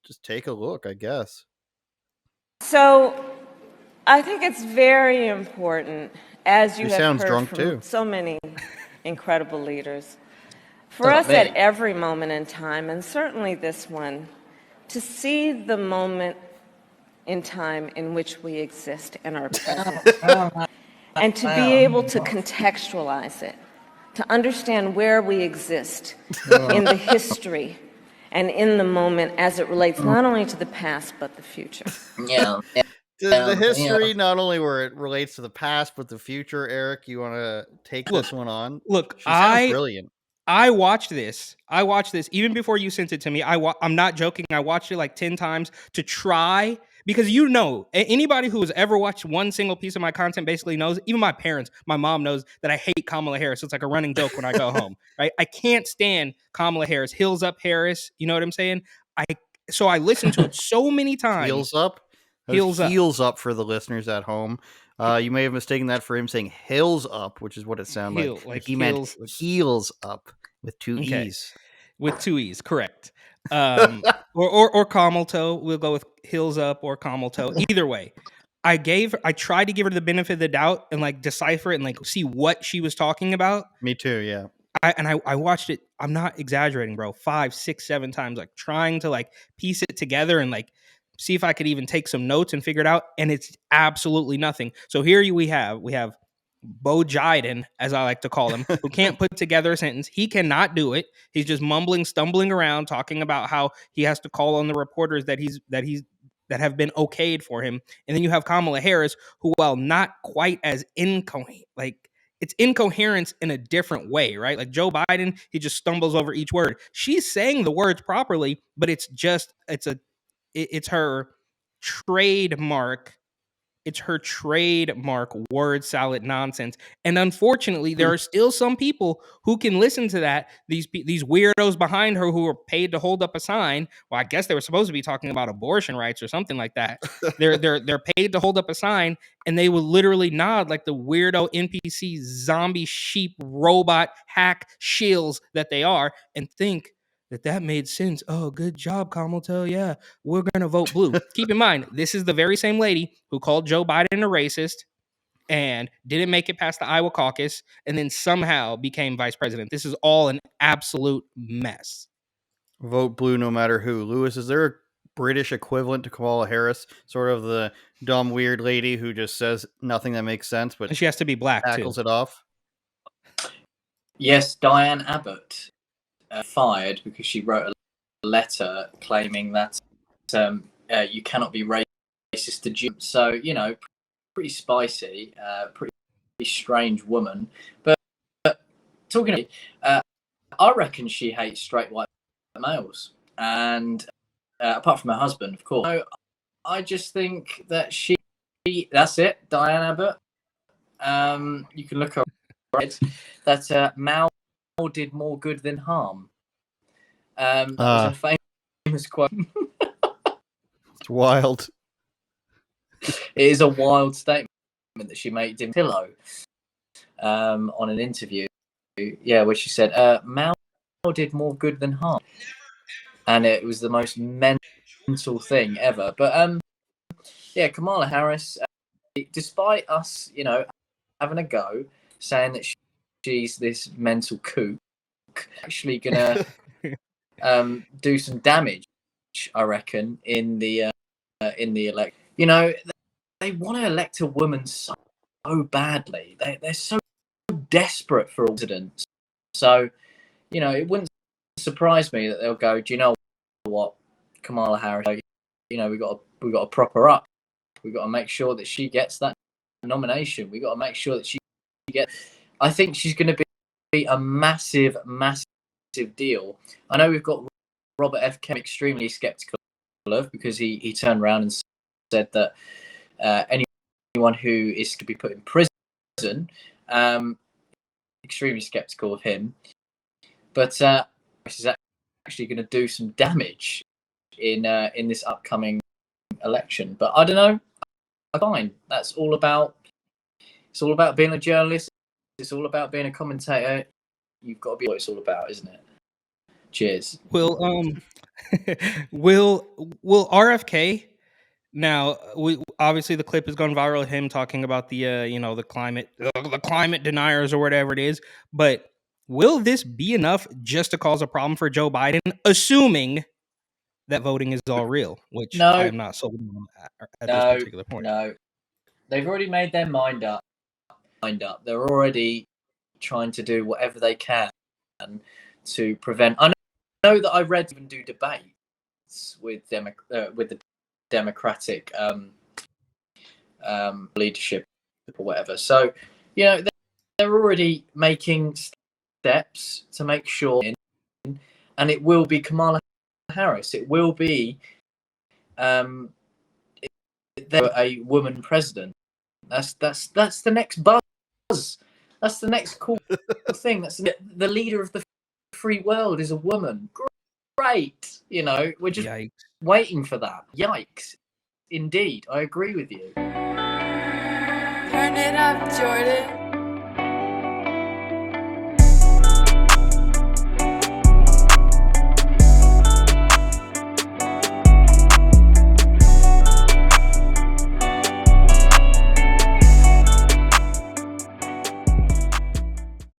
just take a look, I guess. So I think it's very important, as you He have sounds heard drunk from too. so many incredible leaders, for Not us at me. every moment in time, and certainly this one, to see the moment in time in which we exist and are present, and to be able to contextualize it, to understand where we exist in the history and in the moment as it relates not only to the past but the future. Yeah. The history, not only where it relates to the past, but the future. Eric, you want to take this one on? Look, She sounds brilliant. I watched this. Even before you sent it to me. I'm not joking. I watched it like 10 times to try, because anybody who has ever watched one single piece of my content basically knows, even my parents, my mom knows that I hate Kamala Harris. It's like a running joke when I go home, right? I can't stand Kamala Harris. Hills up Harris. You know what I'm saying? So I listened to it so many times. Heels up? Heels up for the listeners at home. You may have mistaken that for him saying hills up, which is what it sounded like. He meant heels up with two E's. With two E's, correct. Or camel toe. We'll go with heels up or camel toe. Either way, I tried to give her the benefit of the doubt and like decipher it and like see what she was talking about. Me too, yeah. I watched it. I'm not exaggerating, bro. 5, 6, 7 times, like trying to like piece it together and like see if I could even take some notes and figure it out. And it's absolutely nothing. So here we have Bo Jiden, as I like to call him, who can't put together a sentence. He cannot do it. He's just mumbling, stumbling around, talking about how he has to call on the reporters that have been okayed for him. And then you have Kamala Harris, who, while not quite as incoherent, like it's incoherence in a different way, right? Like Joe Biden, he just stumbles over each word. She's saying the words properly, but it's her trademark. It's her trademark word salad nonsense. And unfortunately, there are still some people who can listen to that. These weirdos behind her who are paid to hold up a sign. Well, I guess they were supposed to be talking about abortion rights or something like that. They're paid to hold up a sign, and they will literally nod like the weirdo NPC zombie sheep robot hack shills that they are, and think that made sense. Oh, good job, Kamala. Yeah, we're going to vote blue. Keep in mind, this is the very same lady who called Joe Biden a racist and didn't make it past the Iowa caucus and then somehow became vice president. This is all an absolute mess. Vote blue no matter who. Lewis, is there a British equivalent to Kamala Harris? Sort of the dumb, weird lady who just says nothing that makes sense, but and she has to be black, tackles it off? Yes, Diane Abbott fired because she wrote a letter claiming that you cannot be racist to Jews. So, pretty spicy, pretty strange woman. But talking about, I reckon she hates straight white males. And apart from her husband, of course. So I just think that that's it, Diane Abbott. You can look her up. That Mao did more good than harm. That was a famous quote. It's wild. It is a wild statement that she made in Pillow on an interview. Yeah, where she said, Mao did more good than harm. And it was the most mental thing ever. But yeah, Kamala Harris, despite us, having a go, saying that she's this mental kook, actually gonna do some damage, I reckon, in the election. They want to elect a woman so badly. They're so desperate for a president. So, it wouldn't surprise me that they'll go, do you know what, Kamala Harris, we got to prop her up. We got to make sure that she gets that nomination. We got to make sure that she gets. I think she's going to be a massive, massive deal. I know we've got Robert F. Kennedy extremely skeptical of, because he turned around and said that anyone who is to be put in prison, extremely skeptical of him. But this is actually going to do some damage in this upcoming election. But I don't know. Fine. It's all about being a journalist. It's all about being a commentator. You've got to be what it's all about, isn't it? Cheers. Will will RFK now? We obviously the clip has gone viral. Him talking about the the climate deniers or whatever it is. But will this be enough just to cause a problem for Joe Biden, assuming that voting is all real? Which I am not sold on at this particular point. No, they've already made their mind up. They're already trying to do whatever they can to prevent. I know that I read even do debates with the Democratic leadership or whatever. So they're already making steps to make sure, and it will be Kamala Harris. It will be a woman president. That's the next buzz. That's the next cool thing. That's the leader of the free world is a woman. Great. We're just waiting for that. Yikes. Indeed. I agree with you. Turn it up, Jordan.